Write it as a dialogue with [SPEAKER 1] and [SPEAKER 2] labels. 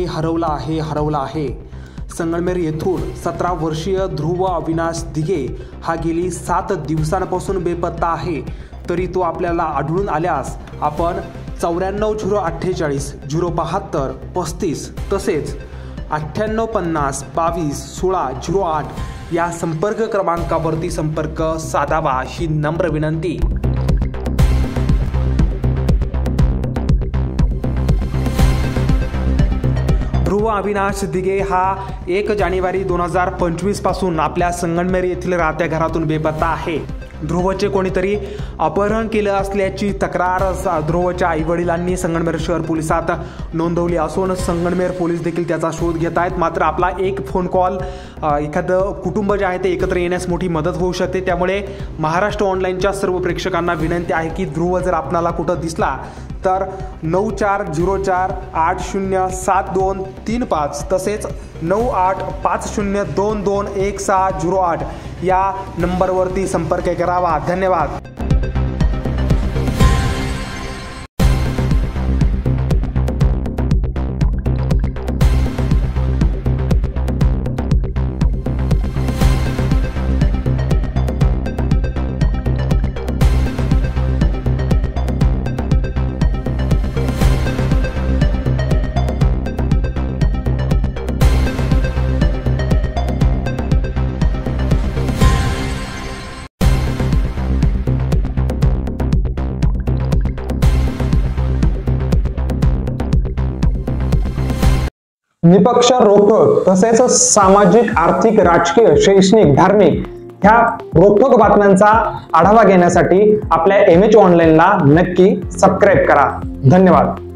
[SPEAKER 1] हरवला आहे। संगमनेर येथून 17 वर्षीय ध्रुव अविनाश दिघे हा गेली 7 दिवसांपासून बेपत्ता आहे। तरी तो आपल्याला आढळून आल्यास आपण 94 048 072 35 तसेच 9850 22 16 08 या संपर्क क्रमांकावरती संपर्क साधावा ही नम्र विनंती। ध्रुव अविनाश दिघे हा 1 जानेवारी 2025 पासून आपल्या संगमनेर येथील राहत्या घरातून बेपत्ता आहे। ध्रुवचे कोणीतरी अपहरण केलं असल्याची तक्रार ध्रुवच्या आईवडिलांनी संगमनेर शहर पोलिसात नोंदवली असून संगमनेर पोलीस देखील त्याचा शोध घेत आहेत। मात्र आपला एक फोन कॉल एखादं कुटुंब जे आहे ते एकत्र येण्यास मोठी मदत होऊ शकते। त्यामुळे महाराष्ट्र ऑनलाईनच्या सर्व प्रेक्षकांना विनंती आहे की ध्रुव जर आपल्याला कुठं दिसला तर 9404 807235 तसेच 9850221608 या नंबरवरती संपर्क करावा। धन्यवाद।
[SPEAKER 2] निपक्ष रोखोक तसेच सामाजिक, आर्थिक, राजकीय, शैक्षणिक, धार्मिक ह्या रोखोक बातम्यांचा आढावा घेण्यासाठी आपल्या MH ऑनलाईनला नक्की सबस्क्राईब करा। धन्यवाद।